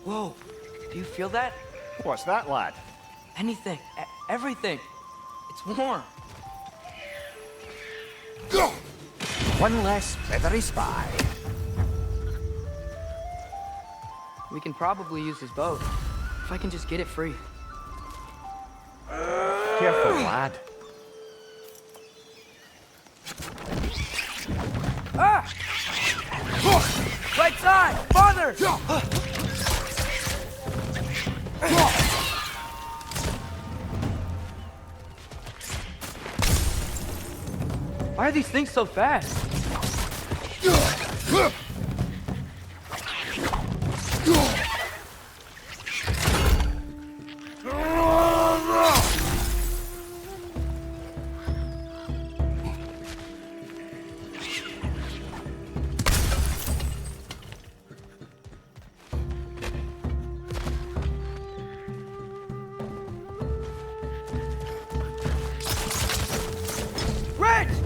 Whoa, do you feel that? What's that, lad? Anything, everything. It's warm. One less feathery spy. We can probably use his boat, if I can just get it free. Careful, lad. Ah! Right side! Farther! Why are these things so fast?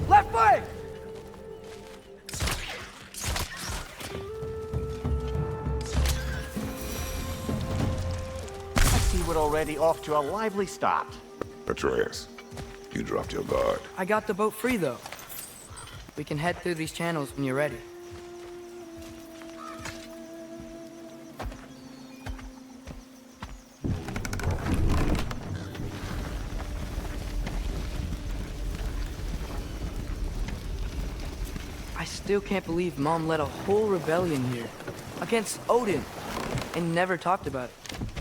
Left foot! I see we're already off to a lively start. Atreus, you dropped your guard. I got the boat free, though. We can head through these channels when you're ready. I still can't believe Mom led a whole rebellion here against Odin and never talked about it.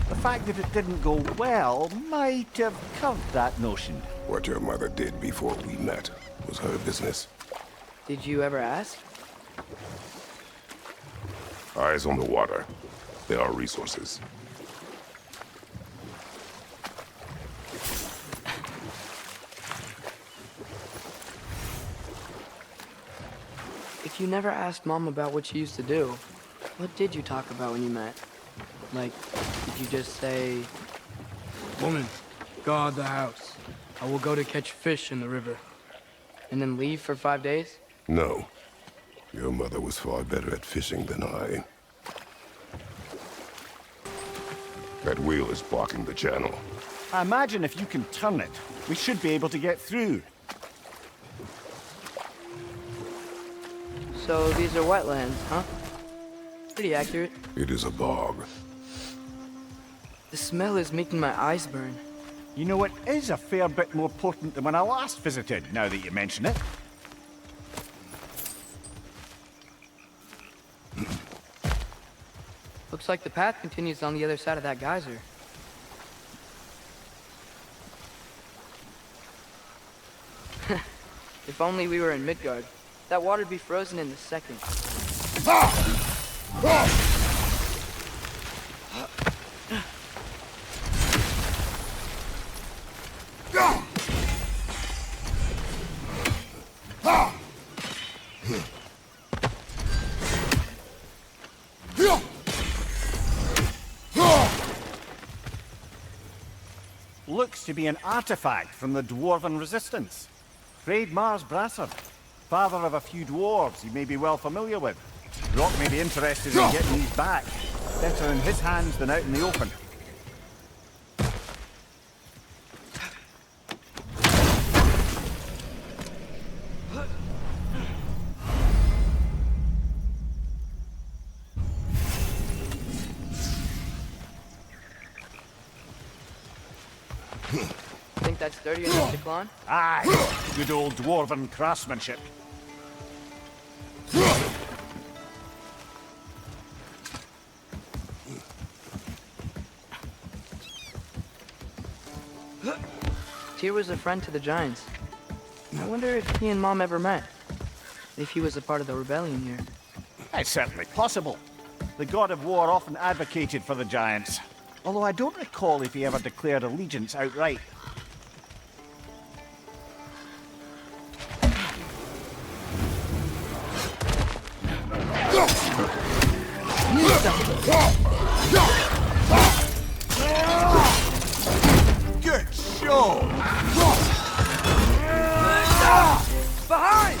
The fact that it didn't go well might have curved that notion. What your mother did before we met was her business. Did you ever ask? Eyes on the water. There are resources. If you never asked Mom about what she used to do, what did you talk about when you met? Like, did you just say, "Woman, guard the house. I will go to catch fish in the river," and then leave for 5 days? No. Your mother was far better at fishing than I. That wheel is blocking the channel. I imagine if you can turn it, we should be able to get through. So these are wetlands, huh? Pretty accurate. It is a bog. The smell is making my eyes burn. You know, it is a fair bit more potent than when I last visited, now that you mention it. Looks like the path continues on the other side of that geyser. If only we were in Midgard. That water'd be frozen in a second. Looks to be an artifact from the Dwarven Resistance. Mars Brassard, father of a few dwarves you may be well familiar with. Rock may be interested in getting these back. Better in his hands than out in the open. Think that's sturdy enough to climb? Aye, good old Dwarven craftsmanship. Tyr was a friend to the Giants. I wonder if he and Mom ever met. If he was a part of the rebellion here. It's certainly possible. The God of War often advocated for the Giants. Although I don't recall if he ever declared allegiance outright. Good show! Behind!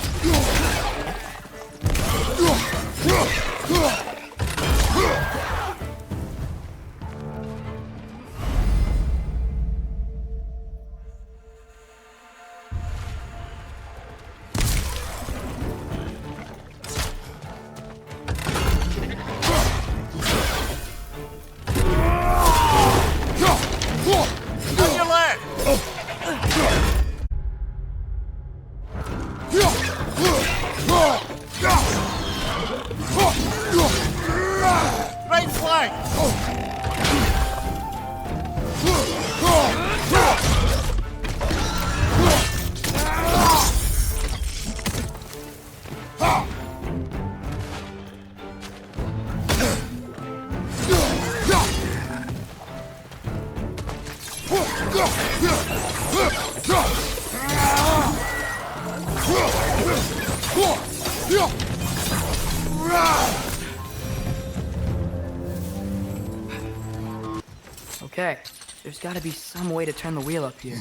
Okay, there's gotta be some way to turn the wheel up here.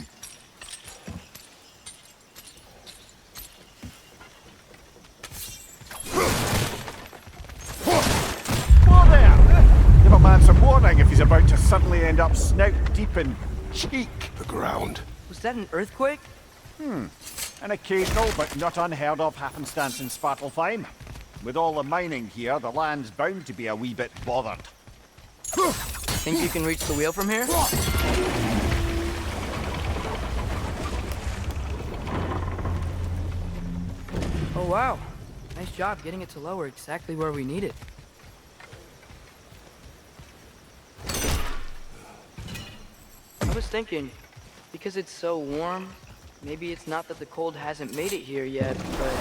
Whoa there! Give a man some warning if he's about to suddenly end up snout deep in cheek. The ground. Was that an earthquake? An occasional but not unheard of happenstance in Svartalfheim. With all the mining here, the land's bound to be a wee bit bothered. Think you can reach the wheel from here? Oh wow, nice job getting it to lower exactly where we need it. I was thinking, because it's so warm, maybe it's not that the cold hasn't made it here yet, but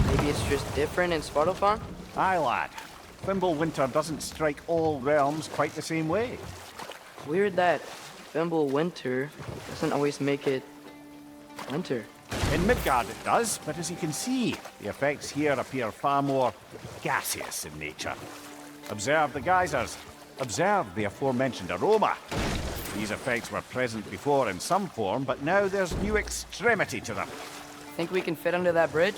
maybe it's just different in Svartalfheim? Aye, lad. Thimble winter doesn't strike all realms quite the same way. Weird that Thimble winter doesn't always make it winter. In Midgard it does, but as you can see, the effects here appear far more gaseous in nature. Observe the geysers. Observe the aforementioned aroma. These effects were present before in some form, but now there's new extremity to them. Think we can fit under that bridge?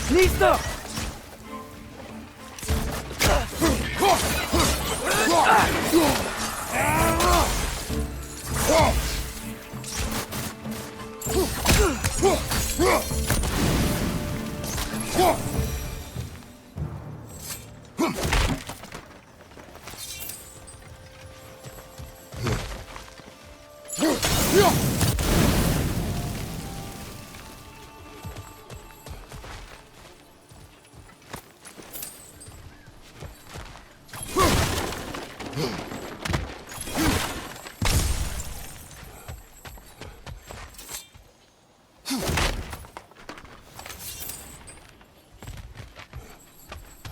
Listo!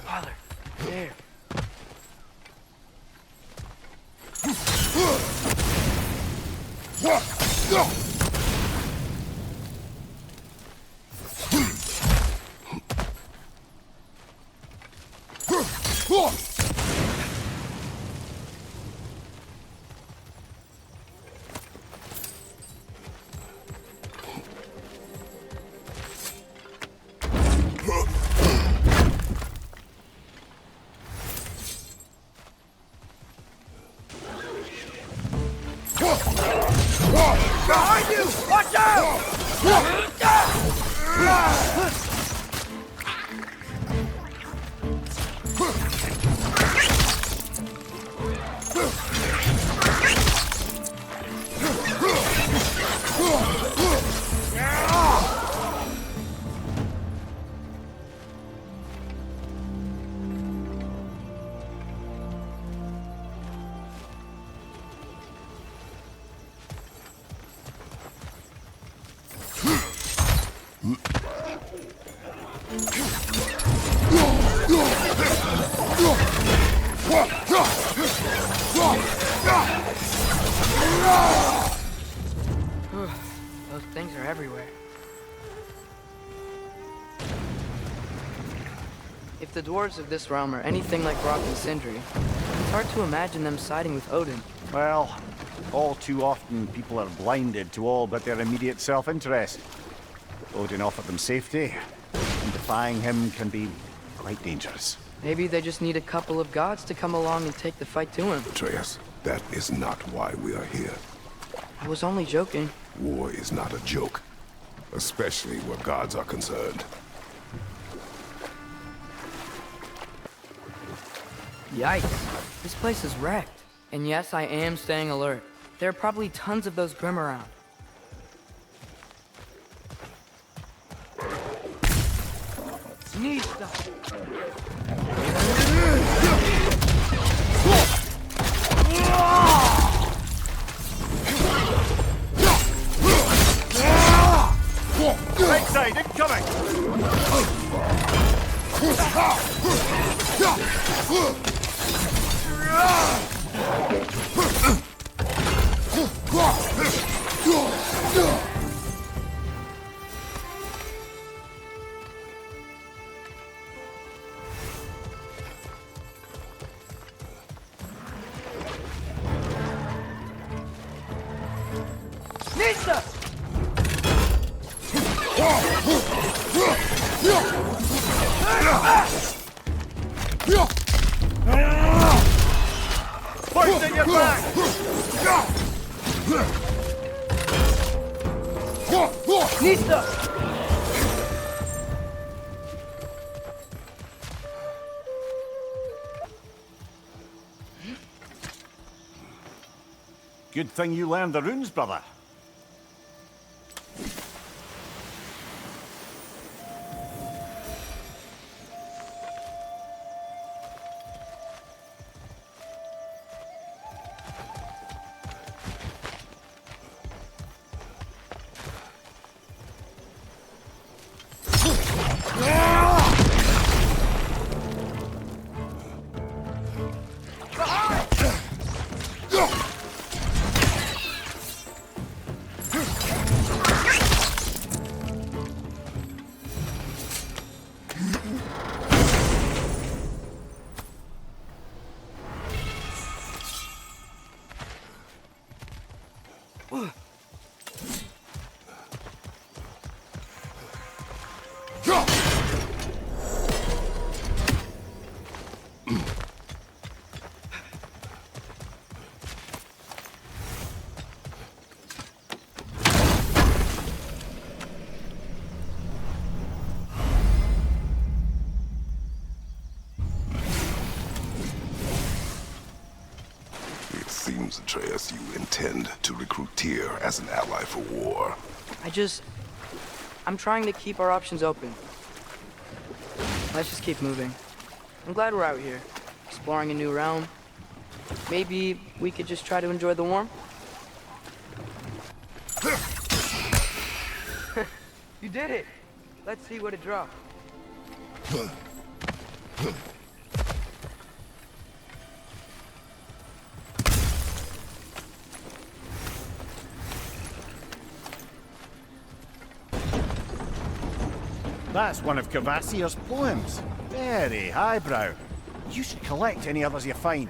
Father, there. Behind you! Watch out! Those things are everywhere. If the dwarves of this realm are anything like Rock and Sindri, it's hard to imagine them siding with Odin. Well, all too often people are blinded to all but their immediate self-interest. Odin offered them safety, and defying him can be quite dangerous. Maybe they just need a couple of gods to come along and take the fight to him. Atreus, that is not why we are here. I was only joking. War is not a joke, especially where gods are concerned. Yikes. This place is wrecked. And yes, I am staying alert. There are probably tons of those Grim around. Need stuff. Right side, incoming! Nista! Poison your back! Nista! Good thing you learned the runes, brother. Seems, Atreus, you intend to recruit Tyr as an ally for war. I'm trying to keep our options open. Let's just keep moving. I'm glad we're out here, exploring a new realm. Maybe we could just try to enjoy the warmth? You did it! Let's see what it dropped. That's one of Cavassier's poems. Very highbrow. You should collect any others you find.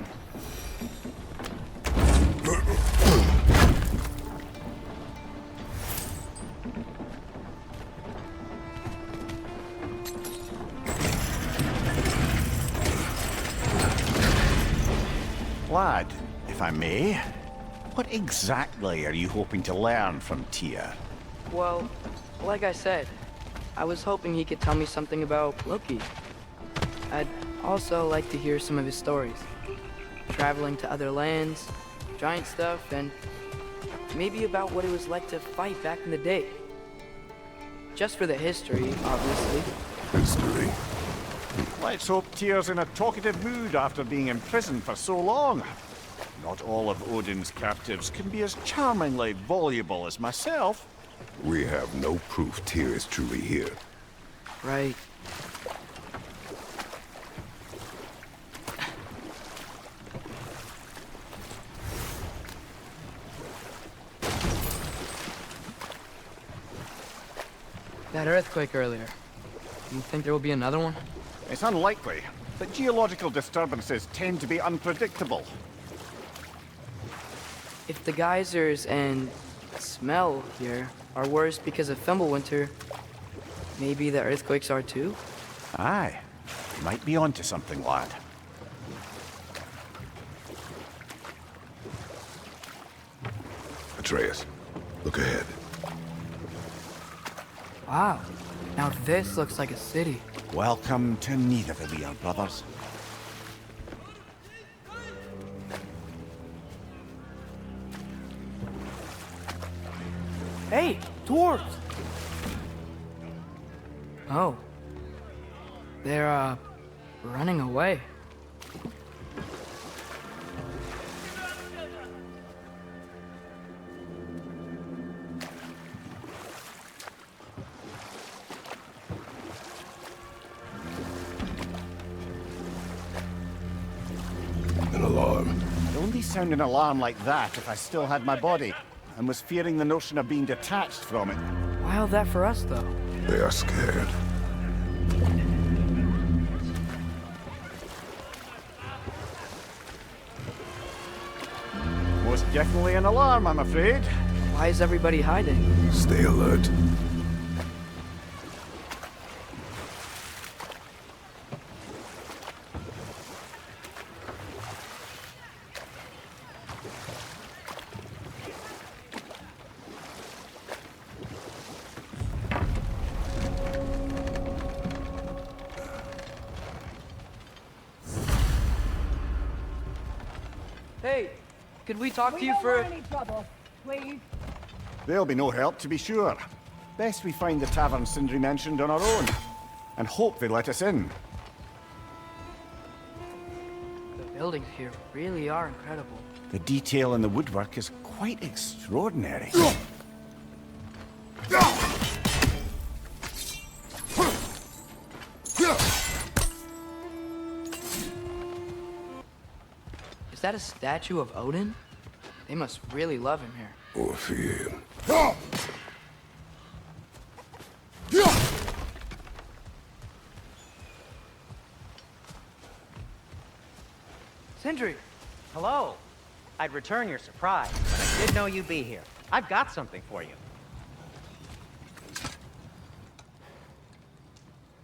Lad, if I may, what exactly are you hoping to learn from Tyr? Well, like I said, I was hoping he could tell me something about Loki. I'd also like to hear some of his stories. Traveling to other lands, giant stuff, and maybe about what it was like to fight back in the day. Just for the history, obviously. History? Let's hope Tyr's in a talkative mood after being in prison for so long. Not all of Odin's captives can be as charmingly voluble as myself. We have no proof Tyr is truly here. Right. That earthquake earlier. Do you think there will be another one? It's unlikely, but geological disturbances tend to be unpredictable. If the geysers and smell here are worse because of Fimbulwinter, maybe the earthquakes are too? Aye. Might be onto something, lad. Atreus, look ahead. Wow. Now this looks like a city. Welcome to Nidavellir, brothers. Hey, dwarves! Oh. They're, running away. An alarm. I'd only sound an alarm like that if I still had my body, and was fearing the notion of being detached from it. Wild that for us, though. They are scared. Most definitely an alarm, I'm afraid. Why is everybody hiding? Stay alert. Hey, could we talk to We you don't for... want any trouble, please. There'll be no help, to be sure. Best we find the tavern Sindri mentioned on our own, and hope they let us in. The buildings here really are incredible. The detail in the woodwork is quite extraordinary. Is that a statue of Odin? They must really love him here. Or fear him. Sindri! Hello. I'd return your surprise, but I did know you'd be here. I've got something for you.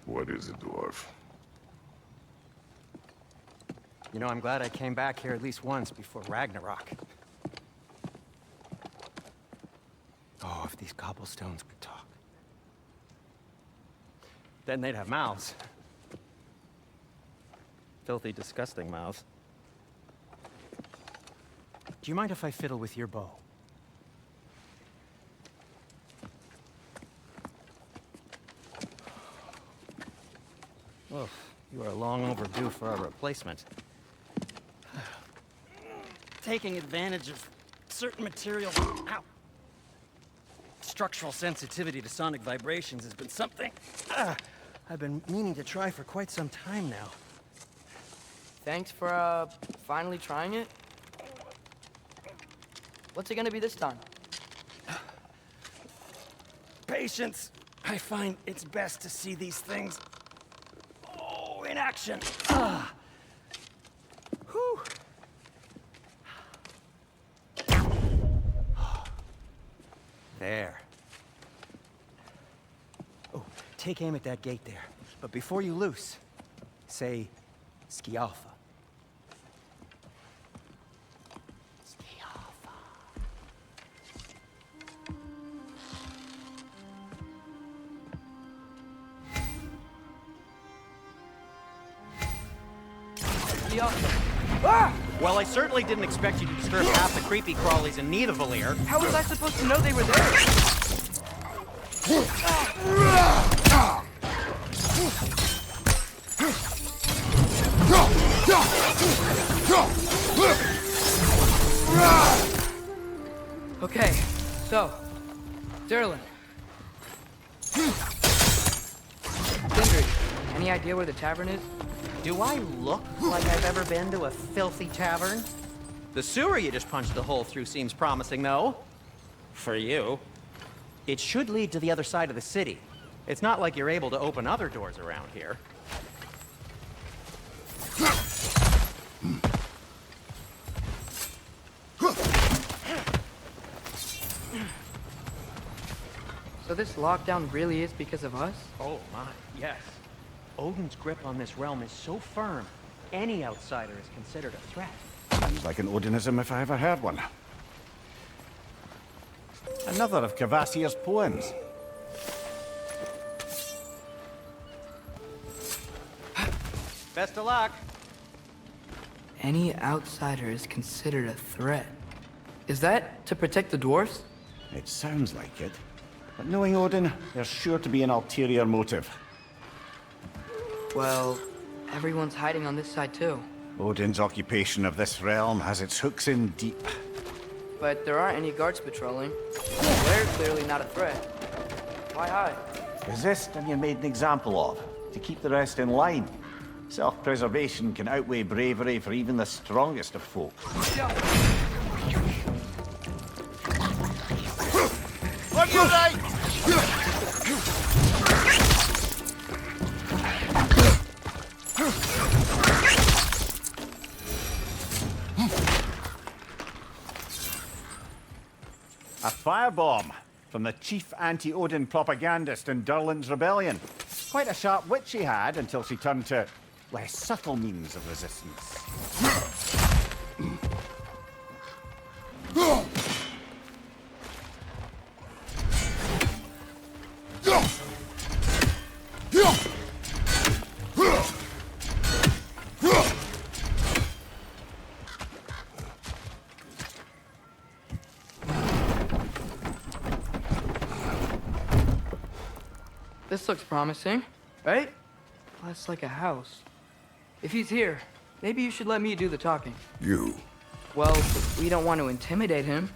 What is it, dwarf? You know, I'm glad I came back here at least once before Ragnarok. Oh, if these cobblestones could talk. Then they'd have mouths. Filthy, disgusting mouths. Do you mind if I fiddle with your bow? Oh, you are long overdue for a replacement. Taking advantage of certain materials. Ow. Structural sensitivity to sonic vibrations has been something I've been meaning to try for quite some time now. Thanks for, finally trying it. What's it gonna be this time? Patience. I find it's best to see these things, in action. Whew. There. Oh, take aim at that gate there. But before you loose, say, Skialfa. Skialfa. Yeah. Ah! Well, I certainly didn't expect you to disturb half the creepy crawlies in Nidavellir. How was I supposed to know they were there? Okay, so, Derlin. Sindri, any idea where the tavern is? Do I look like I've ever been to a filthy tavern? The sewer you just punched a hole through seems promising, though. For you. It should lead to the other side of the city. It's not like you're able to open other doors around here. So this lockdown really is because of us? Oh my, yes. Odin's grip on this realm is so firm, any outsider is considered a threat. Sounds like an Odinism if I ever heard one. Another of Kvasir's poems. Best of luck. Any outsider is considered a threat. Is that to protect the dwarfs? It sounds like it. But knowing Odin, there's sure to be an ulterior motive. Well, everyone's hiding on this side too. Odin's occupation of this realm has its hooks in deep. But there aren't any guards patrolling. They're clearly not a threat. Why hide? Resist and you're made an example of, to keep the rest in line. Self-preservation can outweigh bravery for even the strongest of folk. On your right! A firebomb from the chief anti-Odin propagandist in Durlin's rebellion. Quite a sharp wit she had until she turned to less subtle means of resistance. This looks promising, right? Well, that's like a house. If he's here, maybe you should let me do the talking. You. Well, we don't want to intimidate him.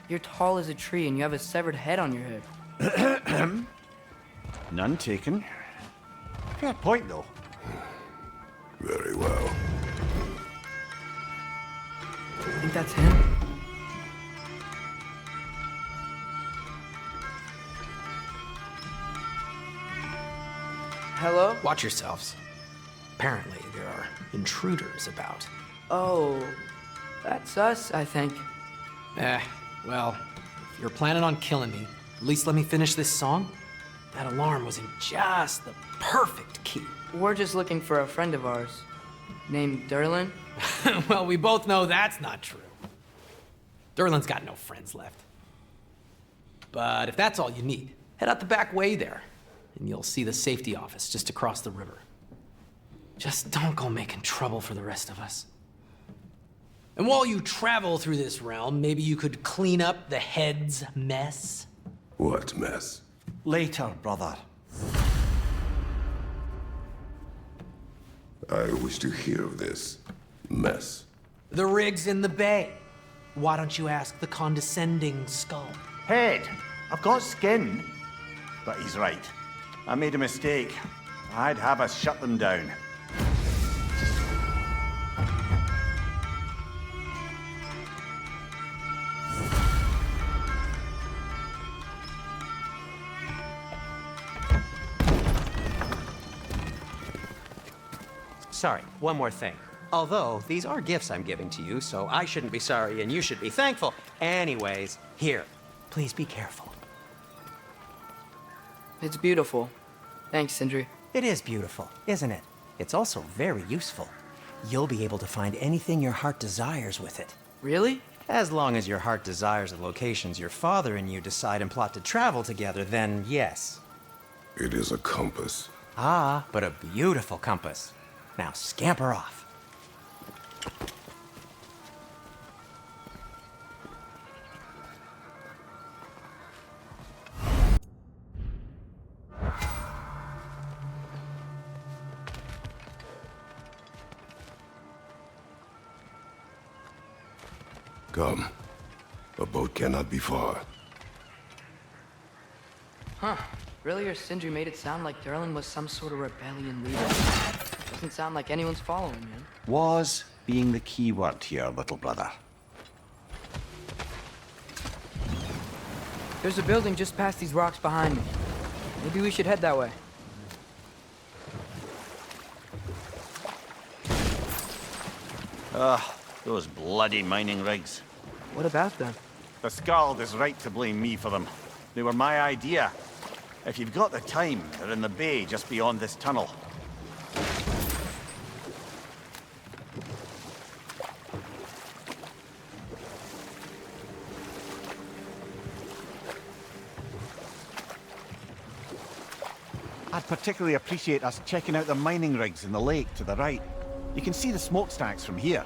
You're tall as a tree and you have a severed head on your head. None taken. Fair point, though. Very well. I think that's him. Hello? Watch yourselves. Apparently, there are intruders about. Oh, that's us, I think. Well, if you're planning on killing me, at least let me finish this song. That alarm was in just the perfect key. We're just looking for a friend of ours, named Durlin. Well, we both know that's not true. Durlin's got no friends left. But if that's all you need, head out the back way there, and you'll see the safety office just across the river. Just don't go making trouble for the rest of us. And while you travel through this realm, maybe you could clean up the head's mess? What mess? Later, brother. I wish to hear of this mess. The rig's in the bay. Why don't you ask the condescending skull? Head, I've got skin. But he's right. I made a mistake. I'd have us shut them down. Sorry, one more thing. Although, these are gifts I'm giving to you, so I shouldn't be sorry and you should be thankful. Anyways, here, please be careful. It's beautiful. Thanks, Sindri. It is beautiful, isn't it? It's also very useful. You'll be able to find anything your heart desires with it. Really? As long as your heart desires the locations your father and you decide and plot to travel together, then yes. It is a compass. Ah, but a beautiful compass. Now scamper off. Come. A boat cannot be far. Huh. Really, or Sindri made it sound like Durlin was some sort of rebellion leader. Doesn't sound like anyone's following him. Was being the key word here, little brother. There's a building just past these rocks behind me. Maybe we should head that way. Those bloody mining rigs. What about them? The Skald is right to blame me for them. They were my idea. If you've got the time, they're in the bay just beyond this tunnel. I'd particularly appreciate us checking out the mining rigs in the lake to the right. You can see the smokestacks from here.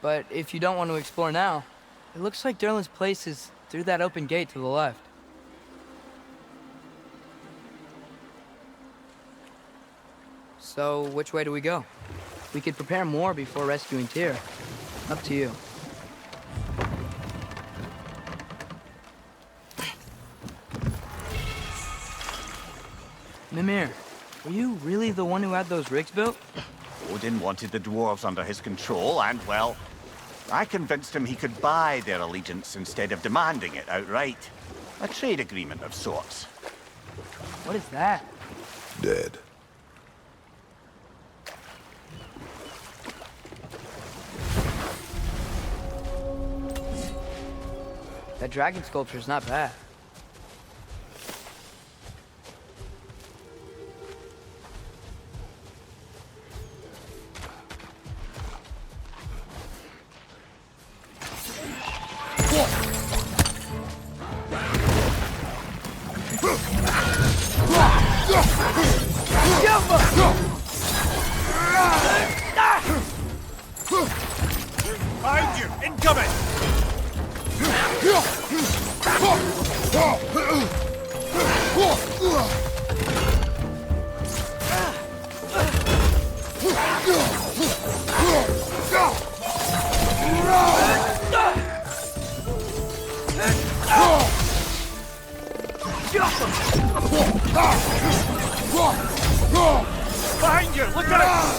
But if you don't want to explore now, it looks like Derlin's place is through that open gate to the left. So, which way do we go? We could prepare more before rescuing Tyr. Up to you. Mimir, were you really the one who had those rigs built? Odin wanted the dwarves under his control, and, well, I convinced him he could buy their allegiance instead of demanding it outright. A trade agreement of sorts. What is that? Dead. That dragon sculpture's not bad. Behind you! Incoming! Behind you! Look out!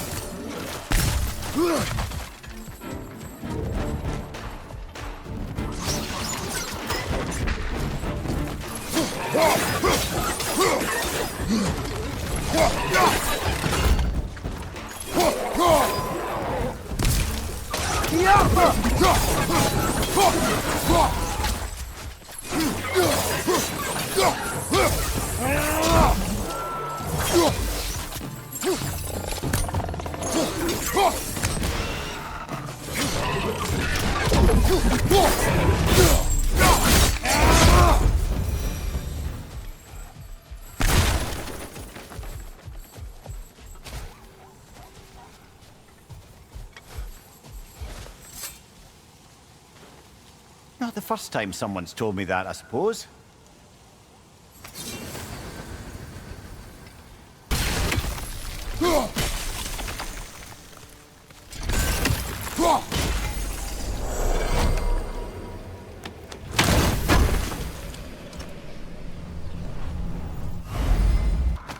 Not the first time someone's told me that, I suppose.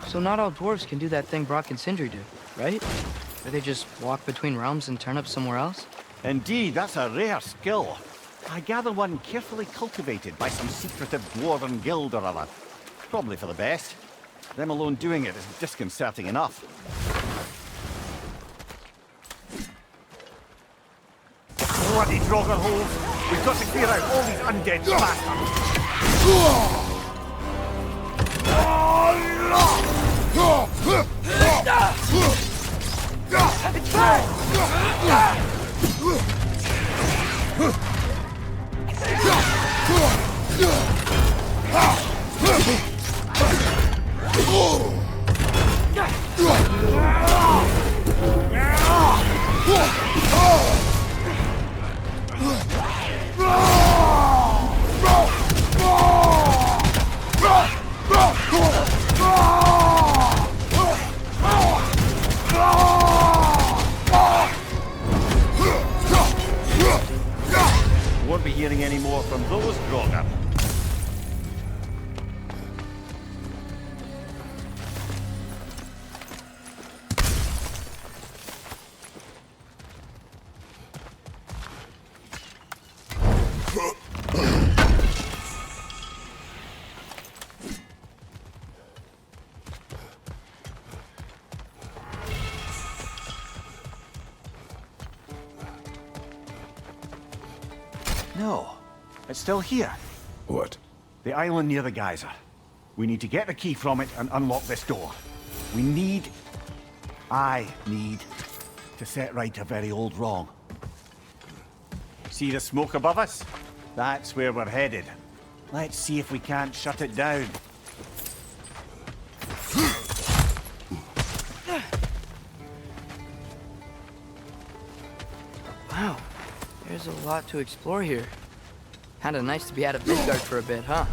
So not all dwarves can do that thing Brock and Sindri do, right? Or they just walk between realms and turn up somewhere else? Indeed, that's a rare skill. I gather one carefully cultivated by some secretive dwarven guild or other. Probably for the best. Them alone doing it is disconcerting enough. Bloody Draugr holes! We've got to clear out all these undead bastards! Won't be hearing any more from those Draugr. No, it's still here. What? The island near the geyser. We need to get the key from it and unlock this door. I need to set right a very old wrong. See the smoke above us? That's where we're headed. Let's see if we can't shut it down. There's a lot to explore here. Kinda nice to be out of Midgard for a bit, huh?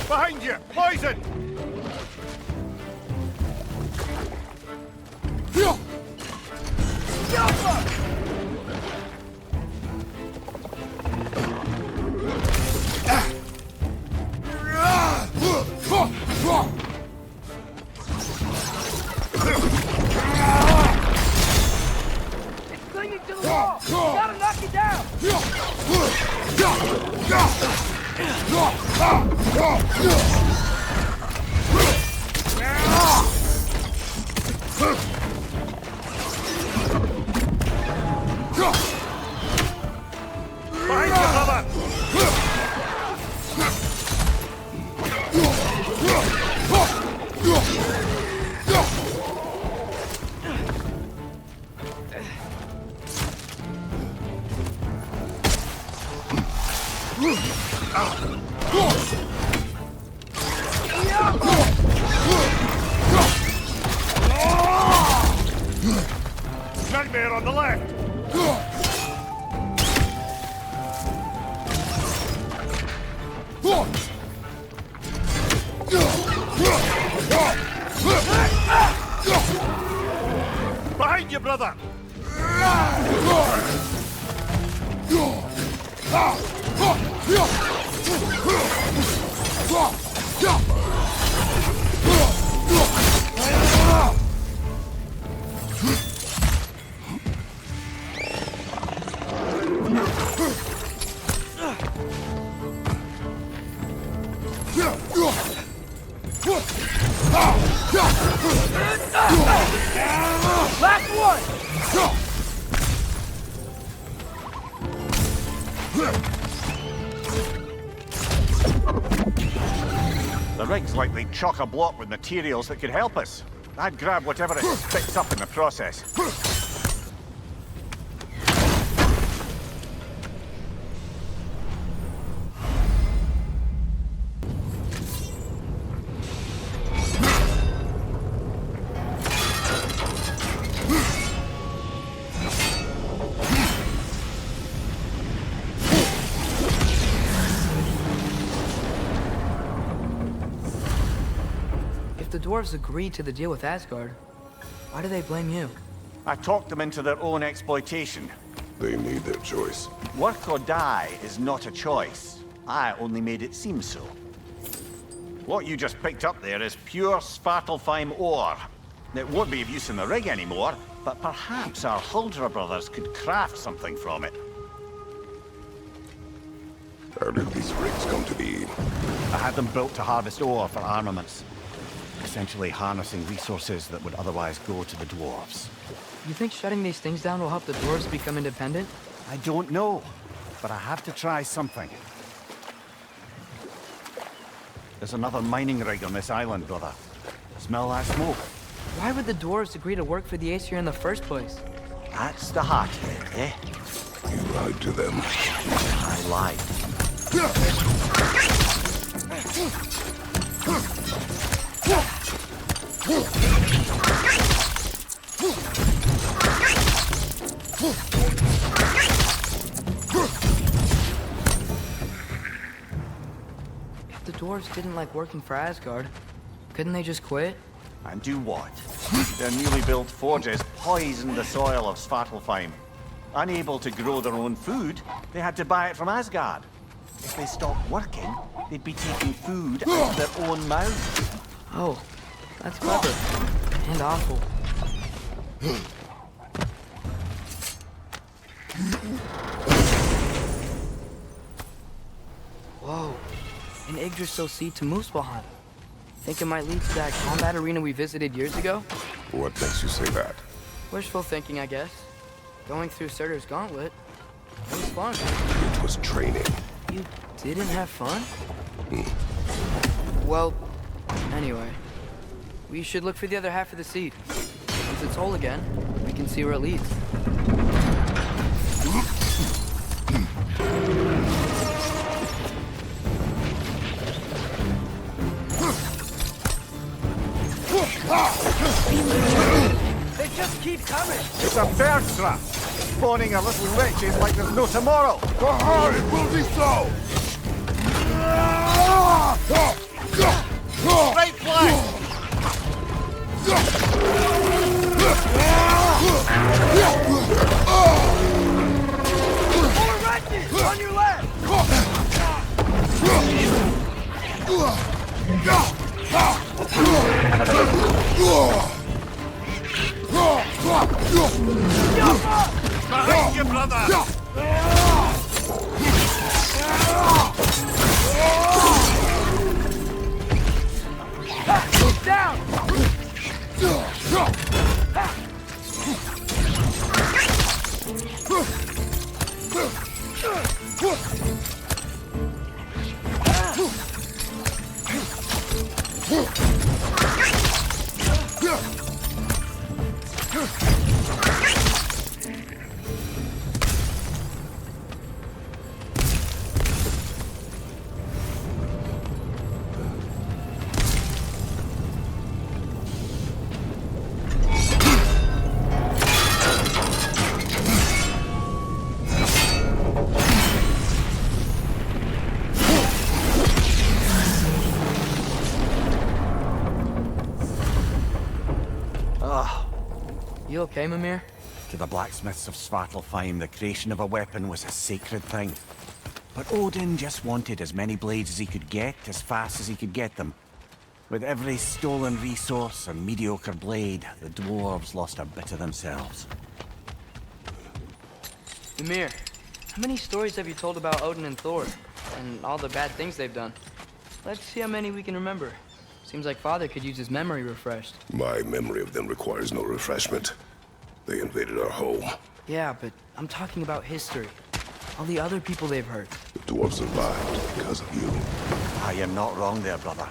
Behind you! Poison! Clinging to the wall! You gotta knock it down! Behind you, brother! Nightmare on the left! Behind you, brother! Last one! The rig's likely chock-a-block with materials that could help us. I'd grab whatever it spits up in the process. If the dwarves agreed to the deal with Asgard, why do they blame you? I talked them into their own exploitation. They made their choice. Work or die is not a choice. I only made it seem so. What you just picked up there is pure Svartalfheim ore. It won't be of use in the rig anymore, but perhaps our Huldra brothers could craft something from it. How did these rigs come to be? I had them built to harvest ore for armaments. Essentially harnessing resources that would otherwise go to the dwarves. You think shutting these things down will help the dwarves become independent? I don't know, but I have to try something. There's another mining rig on this island, brother. Smell that smoke? Why would the dwarves agree to work for the Aesir in the first place? That's the heart of it, eh? You lied to them. I lied. If the dwarves didn't like working for Asgard, couldn't they just quit? And do what? Their newly built forges poisoned the soil of Svartalfheim. Unable to grow their own food, they had to buy it from Asgard. If they stopped working, they'd be taking food out of their own mouths. Oh, that's clever. And awful. Whoa. An Yggdrasil seed to Muspelheim. Think it might lead to that combat arena we visited years ago? What makes you say that? Wishful thinking, I guess. Going through Surtur's gauntlet. It was fun. It was training. You didn't have fun? Well, anyway. We should look for the other half of the seed. Once it's whole again, we can see where it leads. They just keep coming! It's a bird trap! Spawning a little witches like there's no tomorrow! It will be so! Right flank! More wretches! On your left! Behind you, brother! Down! You okay, Mimir? To the blacksmiths of Svartalfheim, the creation of a weapon was a sacred thing. But Odin just wanted as many blades as he could get, as fast as he could get them. With every stolen resource and mediocre blade, the dwarves lost a bit of themselves. Mimir, how many stories have you told about Odin and Thor? And all the bad things they've done? Let's see how many we can remember. Seems like Father could use his memory refreshed. My memory of them requires no refreshment. They invaded our home. Yeah, but I'm talking about history. All the other people they've hurt. The dwarves survived because of you. Ah, you're not wrong there, brother.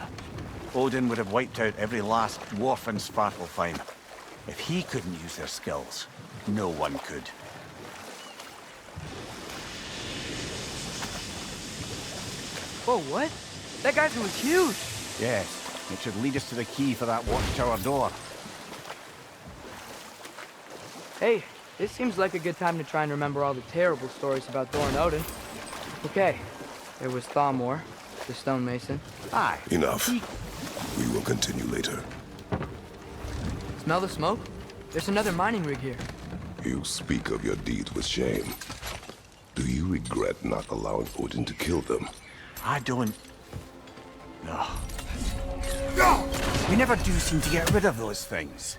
Odin would have wiped out every last dwarf in Svartalfheim. If he couldn't use their skills, no one could. Whoa, what? That geyser was huge! Yes, it should lead us to the key for that watchtower door. Hey, this seems like a good time to try and remember all the terrible stories about Thor and Odin. Okay, there was Thamor, the stonemason. Aye. Enough. We will continue later. Smell the smoke? There's another mining rig here. You speak of your deeds with shame. Do you regret not allowing Odin to kill them? I don't... No. We never do seem to get rid of those things.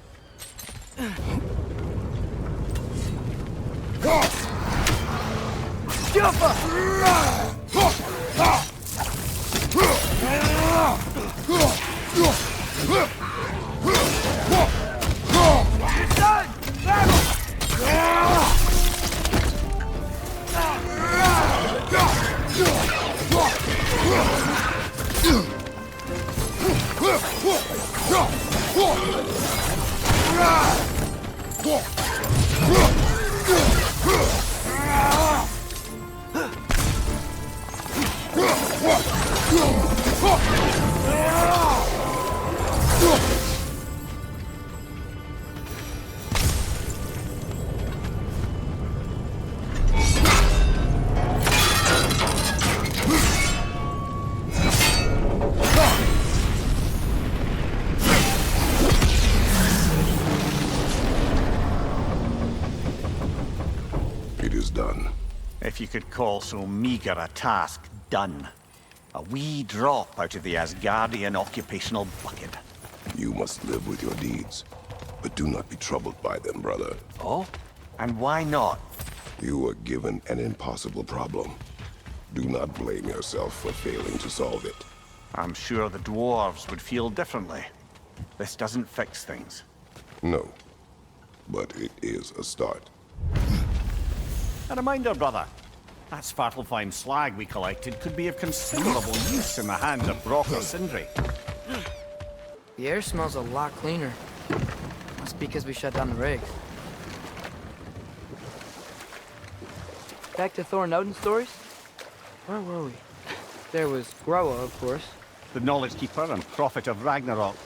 It is done. If you could call so meager a task done. A wee drop out of the Asgardian occupational bucket. You must live with your deeds. But do not be troubled by them, brother. Oh? And why not? You were given an impossible problem. Do not blame yourself for failing to solve it. I'm sure the dwarves would feel differently. This doesn't fix things. No. But it is a start. A reminder, brother. That Svartalfheim slag we collected could be of considerable use in the hands of Brock or Sindri. The air smells a lot cleaner. Must be because we shut down the rigs. Back to Thor and Odin stories? Where were we? There was Groa, of course. The Knowledge Keeper and Prophet of Ragnarok.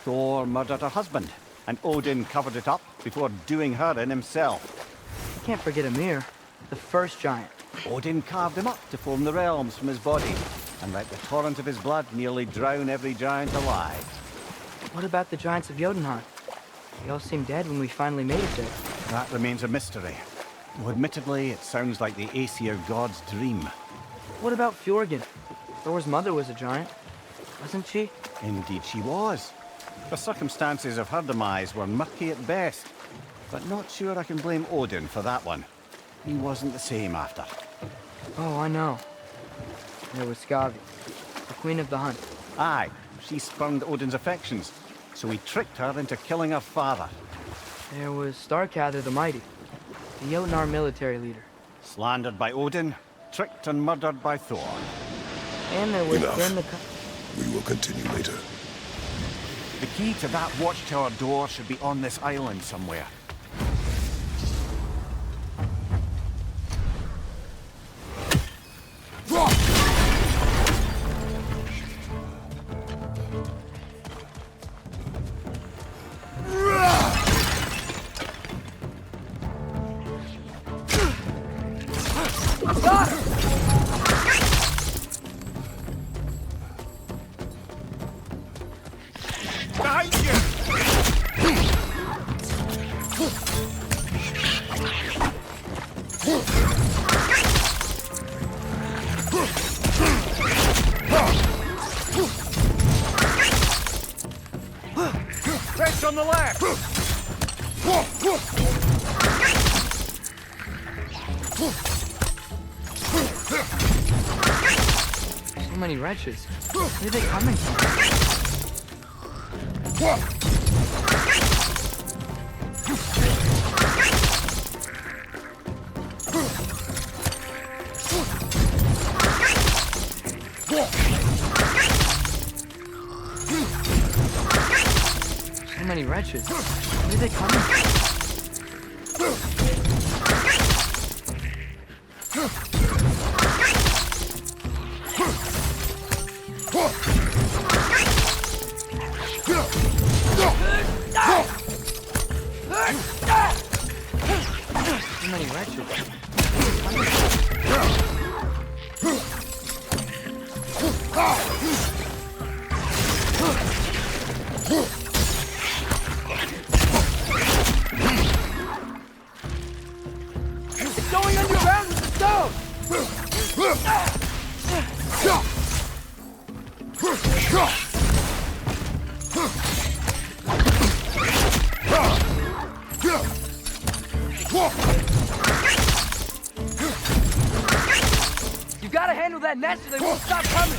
Thor murdered her husband, and Odin covered it up before doing her in himself. You can't forget Ymir, the first giant. Odin carved him up to form the realms from his body, and let the torrent of his blood nearly drown every giant alive. What about the giants of Jotunheim? They all seemed dead when we finally made it there. That remains a mystery. Though admittedly, it sounds like the Aesir god's dream. What about Fjorgyn? Thor's mother was a giant, wasn't she? Indeed she was. The circumstances of her demise were murky at best, but not sure I can blame Odin for that one. He wasn't the same after. Oh, I know. There was Skavi, the queen of the hunt. Aye, she spurned Odin's affections, so he tricked her into killing her father. There was Starkather the Mighty, the Jotnar military leader. Slandered by Odin, tricked and murdered by Thor. And there was Enough. Bjorn the... We will continue later. The key to that watchtower door should be on this island somewhere. Behind you! Rest on the left! So many wretches. Where are they coming from? So many wretches. Where are they coming from? So many wretches. It's going underground with the stone! You gotta handle that nest or they won't stop coming!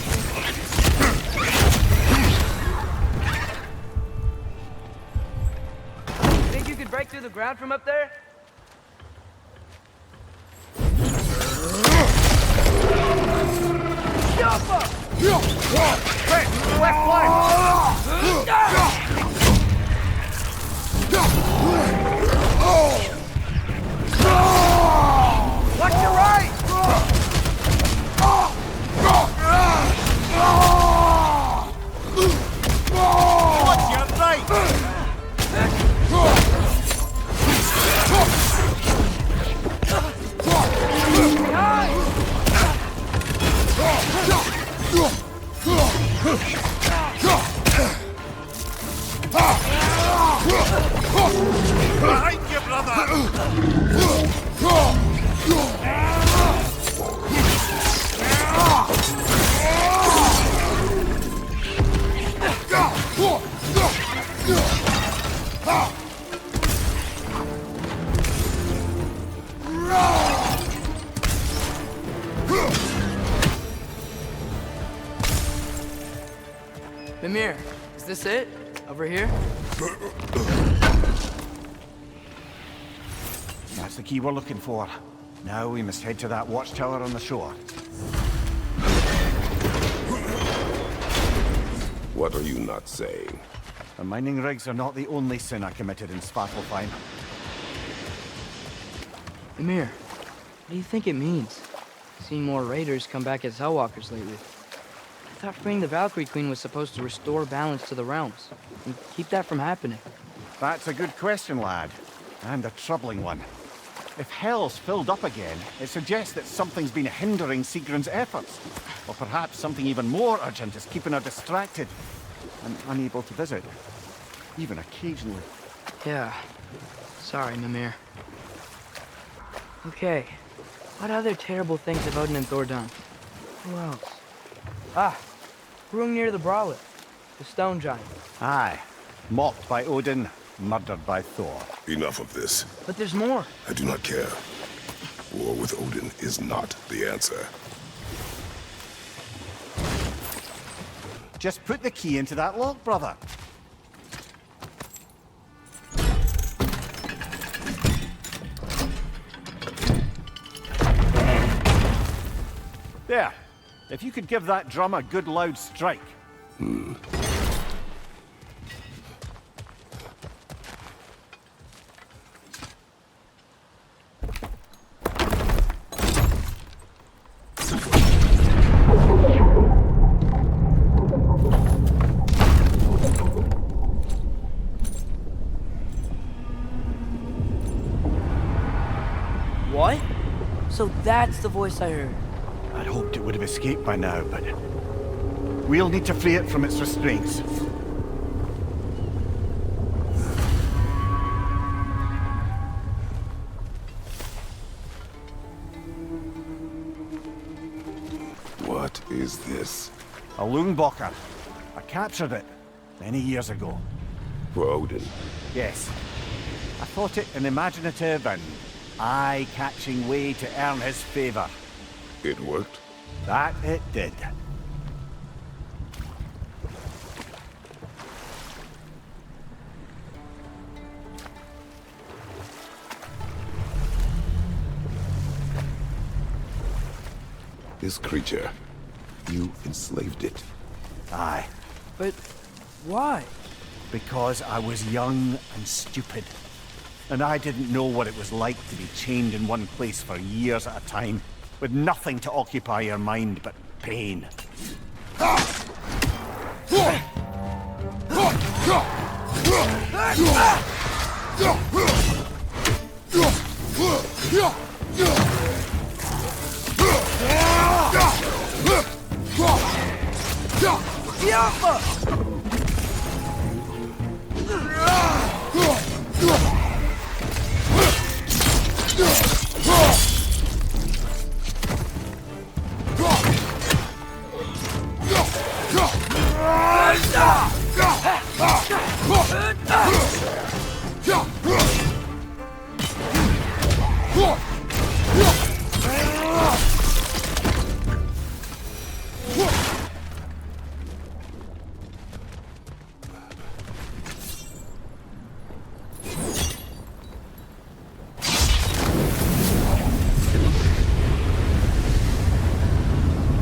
Think you could break through the ground from up there? Watch your right! Watch your right! Behind you, brother! Mimir, is this it? Over here? That's the key we're looking for. Now we must head to that watchtower on the shore. What are you not saying? The mining rigs are not the only sin I committed in Svartalfheim. Mimir, what do you think it means? Seen more raiders come back as Hellwalkers lately. thought freeing the Valkyrie Queen was supposed to restore balance to the realms and keep that from happening. That's a good question, lad. And a troubling one. If hell's filled up again, it suggests that something's been hindering Sigrun's efforts. Or perhaps something even more urgent is keeping her distracted and unable to visit. Even occasionally. Yeah. Sorry, Mimir. Okay. What other terrible things have Odin and Thor done? Who else? Ah! Hrungnir the Brawler. The stone giant. Aye. Mocked by Odin, murdered by Thor. Enough of this. But there's more. I do not care. War with Odin is not the answer. Just put the key into that lock, brother. There. If you could give that drum a good loud strike. What? So that's the voice I heard. I'd hoped it would have escaped by now, but we'll need to free it from its restraints. What is this? A Lungbocker. I captured it many years ago. For Odin. Yes. I thought it an imaginative and eye-catching way to earn his favor. It worked? That it did. This creature, you enslaved it. Aye. But why? Because I was young and stupid. And I didn't know what it was like to be chained in one place for years at a time, with nothing to occupy your mind but pain.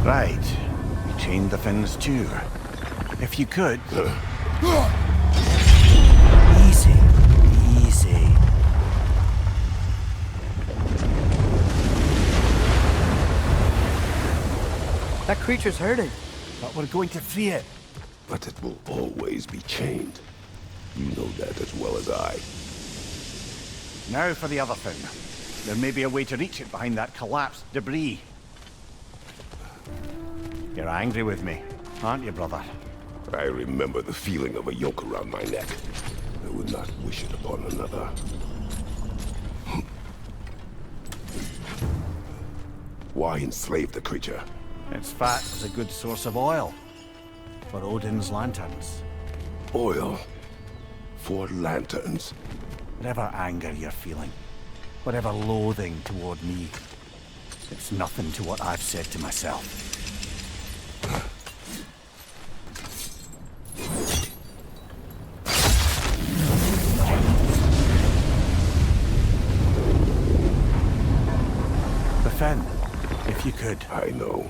Right. You chained the Finns too. If you could... Easy. Easy. That creature's hurting. But we're going to free it. But it will always be chained. You know that as well as I. Now for the other thing. There may be a way to reach it behind that collapsed debris. You're angry with me, aren't you, brother? I remember the feeling of a yoke around my neck. I would not wish it upon another. Why enslave the creature? Its fat was a good source of oil for Odin's lanterns. Oil for lanterns. Whatever anger you're feeling, whatever loathing toward me, it's nothing to what I've said to myself. The Fen, if you could. I know.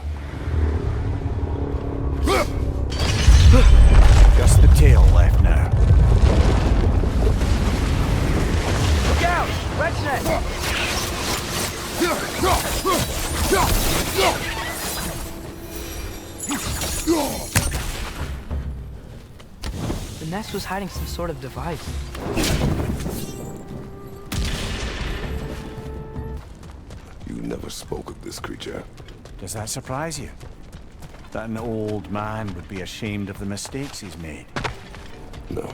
Just the tail left now. Look out! Wretch net! The nest was hiding some sort of device. You never spoke of this creature. Does that surprise you? That an old man would be ashamed of the mistakes he's made? No.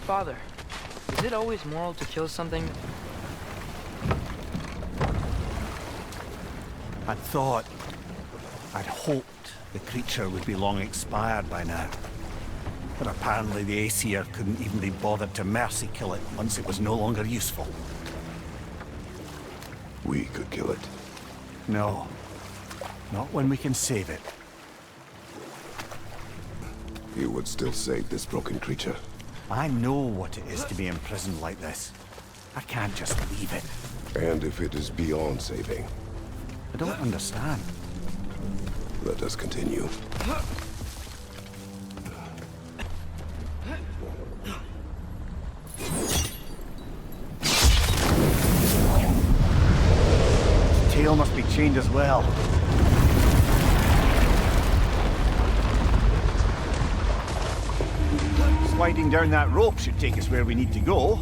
Father, is it always moral to kill something? I'd thought, I'd hoped the creature would be long expired by now. But apparently the Aesir couldn't even be bothered to mercy kill it once it was no longer useful. We could kill it. No. Not when we can save it. You would still save this broken creature. I know what it is to be imprisoned like this. I can't just leave it. And if it is beyond saving, I don't understand. let us continue. Its tail must be chained as well. Sliding down that rope should take us where we need to go.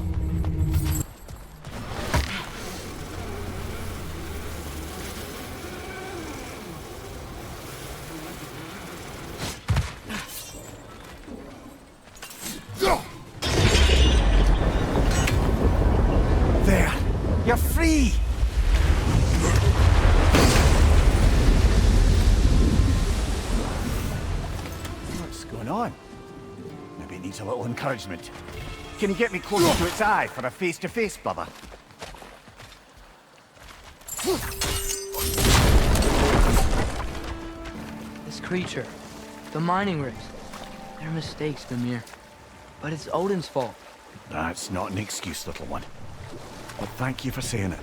There! You're free! What's going on? Maybe it needs a little encouragement. Can you get me closer to its eye for a face-to-face, brother? This creature, the mining rigs, they're mistakes, Mimir. But it's Odin's fault. That's not an excuse, little one. But thank you for saying it.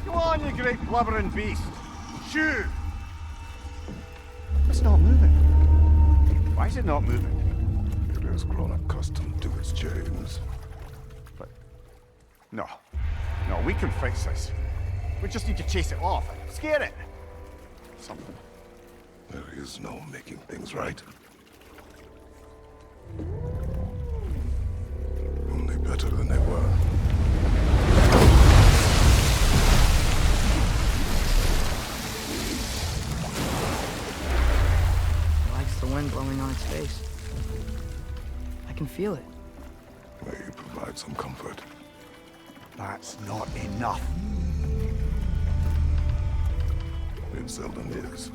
Come on, you great blubbering beast! Shoo! It's not moving. Why is it not moving? It has grown accustomed to its chains. But... No. No, we can fix this. We just need to chase it off. Scare it! Something. There is no making things right. Only better than they were. It likes the wind blowing on its face. I can feel it. May you provide some comfort. That's not enough. It seldom is.